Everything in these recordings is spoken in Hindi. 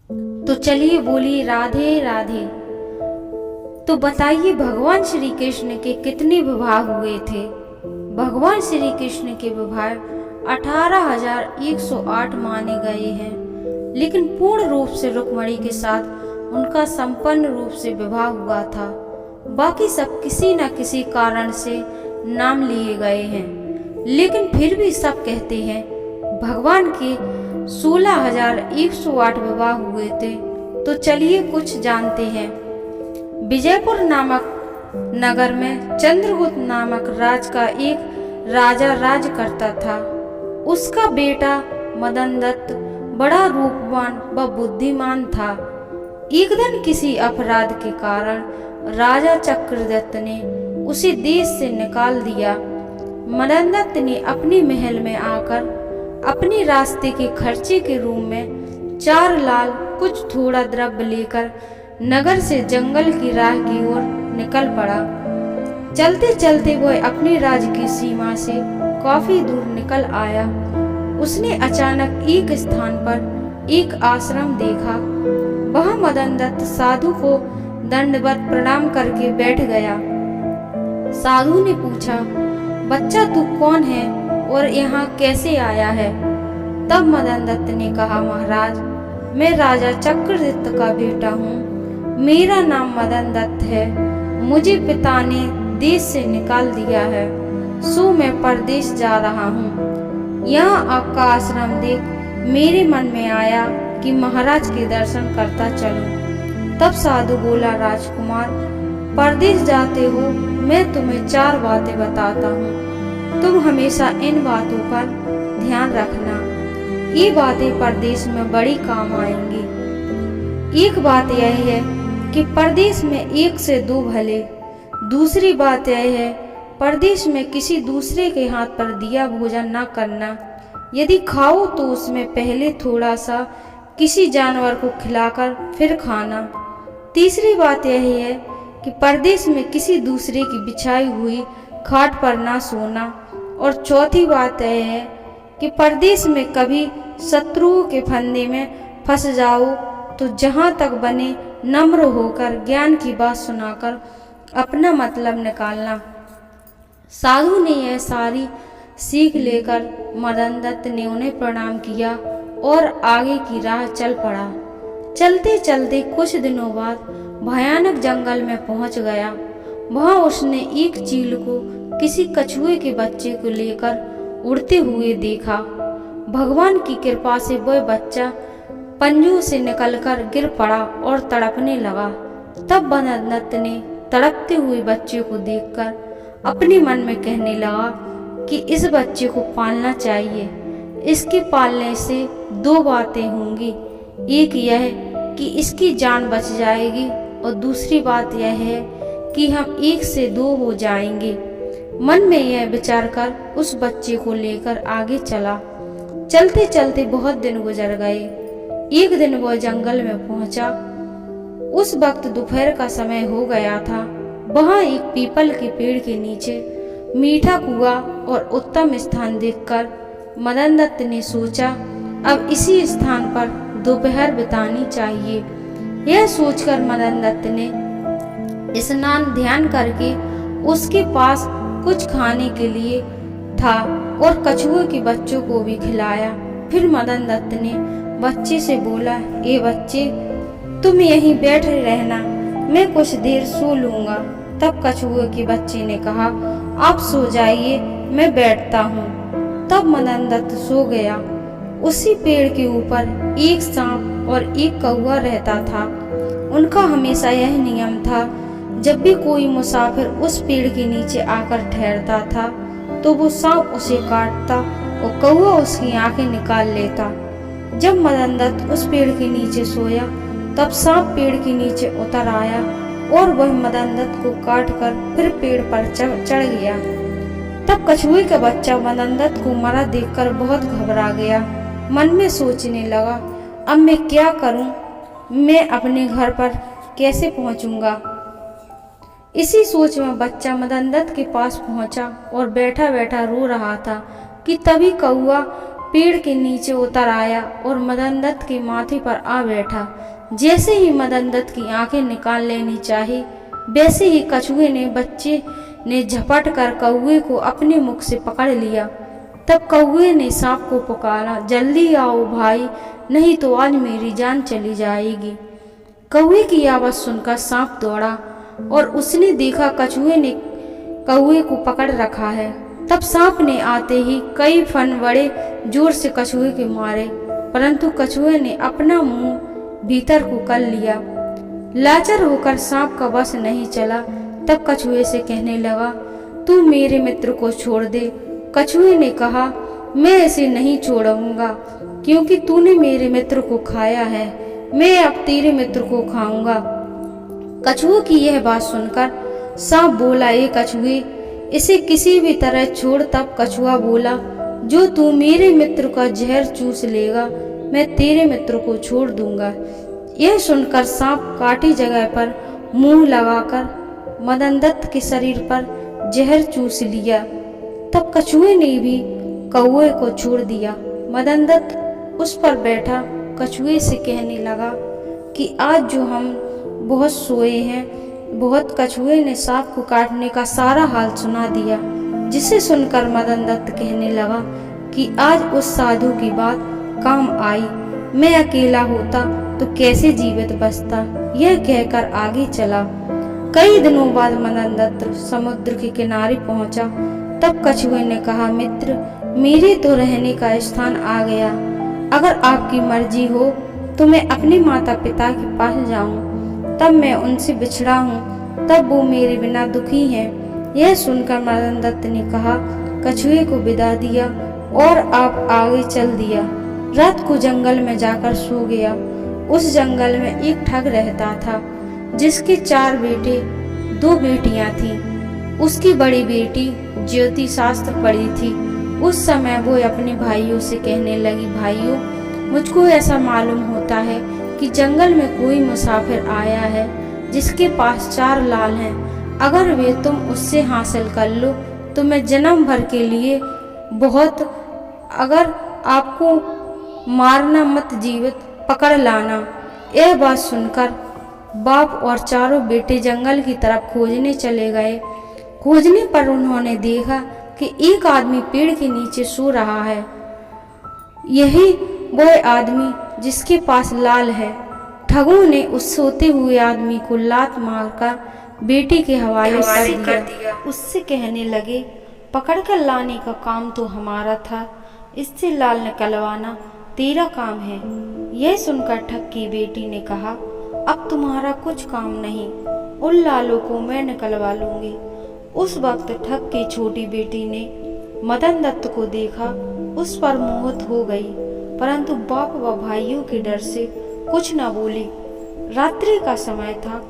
तो चलिए बोलिए राधे राधे। तो बताइए भगवान श्री कृष्ण के कितने विवाह हुए थे। भगवान श्री कृष्ण के विवाह 18,108 माने गए हैं, लेकिन पूर्ण रूप से रुक्मिणी के साथ उनका संपन्न रूप से विवाह हुआ था। बाकी सब किसी न किसी कारण से नाम लिए गए हैं, लेकिन फिर भी सब कहते हैं भगवान के 16,108 विवाह हुए थे। तो चलिए कुछ जानते हैं। विजयपुर नामक नगर में चंद्रगुप्त नामक राज का एक राजा राज करता था। उसका बेटा मदनदत्त बड़ा रूपवान व बुद्धिमान था। एक दिन किसी अपराध के कारण राजा चक्रदत्त ने उसे देश से निकाल दिया। मदनदत्त ने अपने महल में आकर अपने रास्ते के खर्चे के रूप में 4 लाल कुछ थोड़ा द्रव्य लेकर नगर से जंगल की राह की ओर निकल पड़ा। चलते चलते वह अपने राज्य की सीमा से काफी दूर निकल आया। उसने अचानक एक स्थान पर एक आश्रम देखा। वहां मदनदत्त साधु को दंडवत प्रणाम करके बैठ गया। साधु ने पूछा, बच्चा तू कौन है और यहाँ कैसे आया है? तब मदनदत्त ने कहा, महाराज मैं राजा चक्रदत्त का बेटा हूँ। मेरा नाम मदनदत्त है। मुझे पिता ने देश से निकाल दिया है, सो मैं परदेश जा रहा हूँ। यहाँ आपका आश्रम देख मेरे मन में आया कि महाराज के दर्शन करता चलूं। तब साधु बोला, राजकुमार परदेश जाते हो, मैं तुम्हें 4 बातें बताता हूँ। तुम हमेशा इन बातों पर ध्यान रखना। ये बातें परदेश में बड़ी काम आएंगी। एक बात यह है कि परदेश में 1 से 2 भले। दूसरी बात यह है परदेश में किसी दूसरे के हाथ पर दिया भोजन न करना। यदि खाओ तो उसमें पहले थोड़ा सा किसी जानवर को खिलाकर फिर खाना। तीसरी बात यह है कि परदेश में किसी दूसरे की बिछाई हुई खाट पर ना सोना। और चौथी बात यह है कि परदेश में कभी शत्रुओं के फंदे में फंस जाओ तो जहाँ तक बने नम्र होकर ज्ञान की बात सुनाकर अपना मतलब निकालना। साधु ने यह सारी सीख लेकर मदनदत्त ने उन्हें प्रणाम किया और आगे की राह चल पड़ा। चलते चलते कुछ दिनों बाद भयानक जंगल में पहुंच गया। वहां उसने एक चील को किसी कछुए के बच्चे को लेकर उड़ते हुए देखा। भगवान की कृपा से वह बच्चा पंजों से निकलकर गिर पड़ा और तड़पने लगा। तब मदनदत्त ने तड़पते हुए बच्चे को देखकर अपने मन में कहने लगा कि इस बच्चे को पालना चाहिए। इसके पालने से 2 बातें होंगी। एक यह कि इसकी जान बच जाएगी और दूसरी बात यह है कि हम 1 से 2 हो जाएंगे। मन में यह विचार कर उस बच्चे को लेकर आगे चला। चलते चलते बहुत दिन गुजर गए। एक दिन वह जंगल में पहुंचा। उस वक्त दोपहर का समय हो गया था। वहां एक पीपल के पेड़ के नीचे मीठा कुआं और उत्तम स्थान देखकर मदनदत्त ने सोचा, अब इसी स्थान पर दोपहर बितानी चाहिए। यह सोचकर मदनदत्त ने स्नान ध्यान करके उसके पास कुछ खाने के लिए था और कछुए के बच्चों को भी खिलाया। फिर मदनदत्त ने बच्चे से बोला, ए बच्चे तुम यहीं बैठ रहना, मैं कुछ देर सो लूंगा। तब कछुए के बच्चे ने कहा, आप सो जाइए, मैं बैठता हूँ। तब मदनदत्त सो गया। उसी पेड़ के ऊपर एक सांप और एक कौवा रहता था। उनका हमेशा यह नियम था, जब भी कोई मुसाफिर उस पेड़ के नीचे आकर ठहरता था तो वो सांप उसे काटता और कौवा उसकी आंखें निकाल लेता। जब मदनदत्त उस पेड़ के नीचे सोया तब सांप पेड़ के नीचे उतर आया और वह मदनदत्त को काटकर फिर पेड़ पर चढ़ गया। तब कछुए का बच्चा मदनदत्त को मरा देखकर बहुत घबरा गया। मन में सोचने लगा, अब मैं क्या करूं? मैं अपने घर पर कैसे पहुंचूंगा? इसी सोच में बच्चा मदनदत्त के पास पहुंचा और बैठा बैठा रो रहा था कि तभी कौवा पेड़ के नीचे उतर आया और मदन दत्त के माथे पर आ बैठा। जैसे ही मदन दत्त की आंखें निकाल लेनी चाही, वैसे ही कछुए ने बच्चे ने झपट कर कौवे को अपने मुख से पकड़ लिया। तब कौवे ने सांप को पुकारा, जल्दी आओ भाई, नहीं तो आज मेरी जान चली जाएगी। कौवे की आवाज़ सुनकर सांप दौड़ा और उसने देखा कछुए ने कौवे को पकड़ रखा है। तब सांप ने आते ही कई फन बड़े जोर से कछुए के मारे, परंतु कछुए ने अपना मुंह भीतर को कर लिया। लाचार होकर सांप का बस नहीं चला। तब कछुए से कहने लगा, तू मेरे मित्र को छोड़ दे। कछुए ने कहा, मैं इसे नहीं छोड़ूंगा, क्योंकि तूने मेरे मित्र को खाया है, मैं अब तेरे मित्र को खाऊंगा। कछुए की यह बात सुनकर सांप बोला, ए कछुए, इसे किसी भी तरह छोड़। तब कछुआ बोला, जो तू मेरे मित्र का जहर चूस लेगा, मैं तेरे मित्र को छोड़ दूंगा। यह सुनकर सांप काटी जगह पर मुंह लगाकर मदन दत्त के शरीर पर जहर चूस लिया। तब कछुए ने भी कौवे को छोड़ दिया। मदन दत्त उस पर बैठा कछुए से कहने लगा कि आज जो हम बहुत सोए हैं, बहुत। कछुए ने सांप को काटने का सारा हाल सुना दिया, जिसे सुनकर मदन दत्त कहने लगा कि आज उस साधु की बात काम आई। मैं अकेला होता तो कैसे जीवित बचता। यह कहकर आगे चला। कई दिनों बाद मदन दत्त समुद्र के किनारे पहुंचा। तब कछुए ने कहा, मित्र, मेरे तो रहने का स्थान आ गया। अगर आपकी मर्जी हो तो मैं अपने माता पिता के पास जाऊं। तब मैं उनसे बिछड़ा हूं, तब वो मेरे बिना दुखी हैं। यह सुनकर मदन दत्त ने कहा, कछुए को विदा दिया और आप आगे चल दिया। रात को जंगल में जाकर सो गया। उस जंगल में एक ठग रहता था, जिसके 4 बेटे 2 बेटियां थीं। उसकी बड़ी बेटी ज्योति शास्त्र पढ़ी थी। उस समय वो अपने भाइयों से कहने लगी, भाइयों, मुझको ऐसा मालूम होता है कि जंगल में कोई मुसाफिर आया है जिसके पास 4 लाल हैं। अगर वे तुम उससे हासिल कर लो तो मैं जन्म भर के लिए बहुत, अगर आपको मारना मत, जीवित पकड़ लाना। यह बात सुनकर बाप और चारों बेटे जंगल की तरफ खोजने चले गए। खोजने पर उन्होंने देखा कि एक आदमी पेड़ के नीचे सो रहा है। यही वह आदमी जिसके पास लाल है। ठगों ने उस सोते हुए आदमी को लात मारकर बेटी के हवाले कर दिया। उससे कहने लगे, पकड़कर लाने का काम तो हमारा था, इससे लाल निकलवाना तेरा काम है। यह सुनकर ठग की बेटी ने कहा, अब तुम्हारा कुछ काम नहीं, उन लालों को मैं निकलवा लूंगी। उस वक्त ठग की छोटी बेटी ने मदन दत्त को देखा, उस पर मोहित हो गई, परंतु बाप व भाइयों के डर से कुछ न बोली। रात्रि का समय था।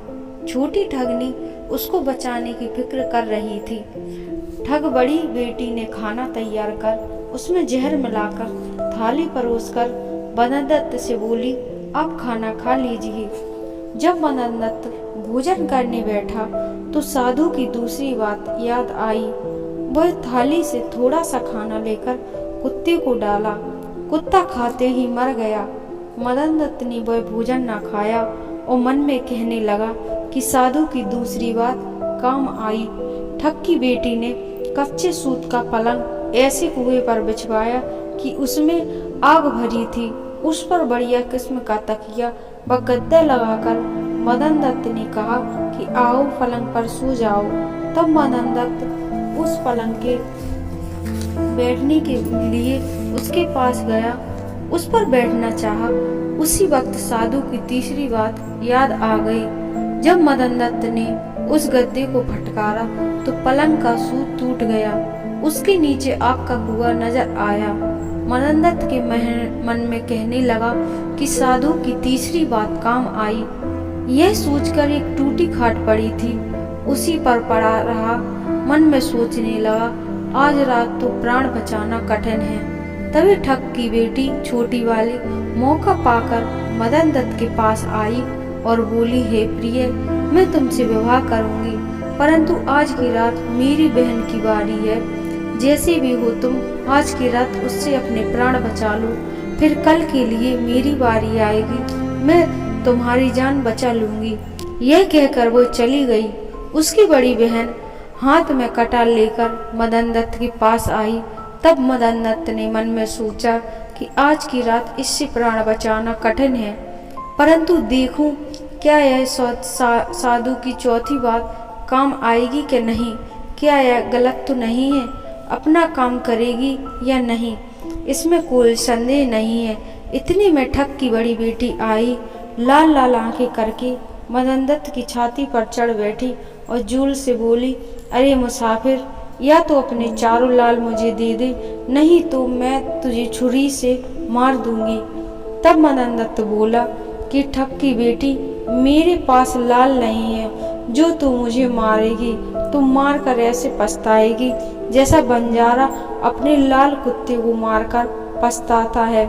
छोटी ठगनी उसको बचाने की फिक्र कर रही थी। ठग बड़ी बेटी ने खाना तैयार कर उसमें जहर मिलाकर थाली परोसकर मदन दत्त से बोली, अब खाना खा लीजिए। जब मदन दत्त भोजन करने बैठा तो साधु की दूसरी बात याद आई। वह थाली से थोड़ा सा खाना लेकर कुत्ते को डाला। कुत्ता खाते ही मर गया। मदन दत्त ने वह भोजन न खाया और मन में कहने लगा कि साधु की दूसरी बात काम आई। ठग की बेटी ने कच्चे सूत का पलंग ऐसे कुएं पर बिछवाया कि उसमें आग भरी थी। उस पर बढ़िया किस्म का तकिया व गद्दा लगाकर मदन दत्त ने कहा कि आओ पलंग पर सो जाओ। तब मदन दत्त उस पलंग के बैठने के लिए उसके पास गया, उस पर बैठना चाहा। उसी वक्त साधु की तीसरी बात याद आ गई। जब मदन दत्त ने उस गद्दे को फटकारा तो पलंग का सूत टूट गया। उसके नीचे आग का कुआं नजर आया। मदन दत्त के मन में कहने लगा कि साधु की तीसरी बात काम आई। यह सोचकर एक टूटी खाट पड़ी थी, उसी पर पड़ा रहा। मन में सोचने लगा, आज रात तो प्राण बचाना कठिन है। तभी ठग की बेटी छोटी वाली मौका पाकर मदन दत्त के पास आई और बोली, हे प्रिय, मैं तुमसे विवाह करूंगी, परंतु आज की रात मेरी बहन की बारी है। जैसे भी हो तुम आज की रात उससे अपने प्राण बचा लो, फिर कल के लिए मेरी बारी आएगी, मैं तुम्हारी जान बचा लूंगी। यह कहकर वो चली गई। उसकी बड़ी बहन हाथ में कटार लेकर मदन दत्त के पास आई। तब मदन दत्त ने मन में सोचा कि आज की रात इससे प्राण बचाना कठिन है, परंतु देखूं क्या यह साधु की चौथी बात काम आएगी कि नहीं, क्या यह गलत तो नहीं है, अपना काम करेगी या नहीं, इसमें कोई संदेह नहीं है। इतने में ठग की बड़ी बेटी आई, लाल लाल आंखें करके मदन दत्त की छाती पर चढ़ बैठी और जोर से बोली, अरे मुसाफिर, या तो अपने चारों लाल मुझे दे दे, नहीं तो मैं तुझे छुरी से मार दूंगी। तब मदन दत्त बोला कि ठग की बेटी, मेरे पास लाल नहीं है जो तू मुझे मारेगी, तू मार कर ऐसे पछताएगी जैसा बंजारा अपने लाल कुत्ते को मारकर पछताता है।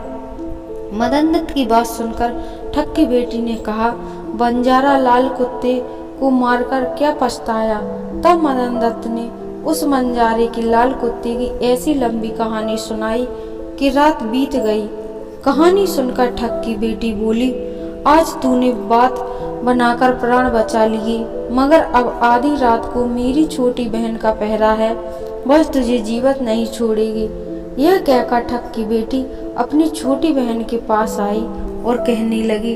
मदन दत्त की बात सुनकर ठग की बेटी ने कहा, बंजारा लाल कुत्ते को मारकर क्या पछताया। तब मदन दत्त ने उस बंजारे की लाल कुत्ते की ऐसी लंबी कहानी सुनाई कि रात बीत गई। कहानी सुनकर ठग की बेटी बोली, आज तूने बात बनाकर प्राण बचा लिए, मगर अब आधी रात को मेरी छोटी बहन का पहरा है, बस तुझे जीवित नहीं छोड़ेगी। यह कहकर ठग की बेटी अपनी छोटी बहन के पास आई और कहने लगी,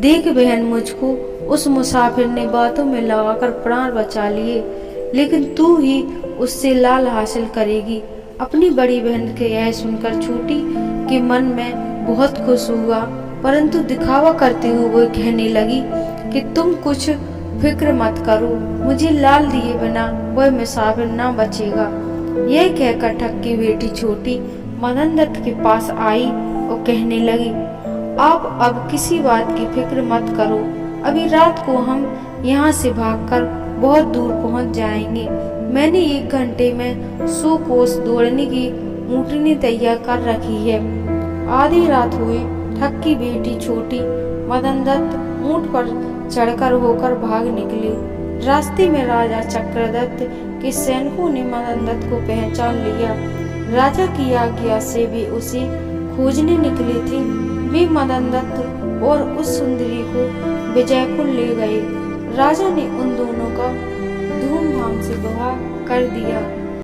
देख बहन, मुझको उस मुसाफिर ने बातों में लगाकर प्राण बचा लिए, लेकिन तू ही उससे लाल हासिल करेगी। अपनी बड़ी बहन के यह सुनकर छोटी के मन में बहुत खुश हुआ, परंतु दिखावा करते हुए वो कहने लगी कि तुम कुछ फिक्र मत करो, मुझे लाल दिए बिना वह मुसाफिर ना बचेगा। यह कहकर ठग की बेटी छोटी मदन दत्त के पास आई और कहने लगी, आप अब किसी बात की फिक्र मत करो, अभी रात को हम यहाँ से भागकर बहुत दूर पहुँच जाएंगे। मैंने 1 घंटे में 100 कोस दौड़ने की ऊँटनी तैयार कर रखी है। आधी रात हुई, ठग की बेटी छोटी मदन दत्त ऊँट पर चढ़कर होकर भाग निकले। रास्ते में राजा चक्रदत्त के सैनिकों ने मदन दत्त को पहचान लिया। राजा की आज्ञा से वे उसे खोजने निकले थे। वे मदन दत्त और उस सुंदरी को विजयपुर ले गए। राजा ने उन दोनों का धूमधाम से विवाह कर दिया।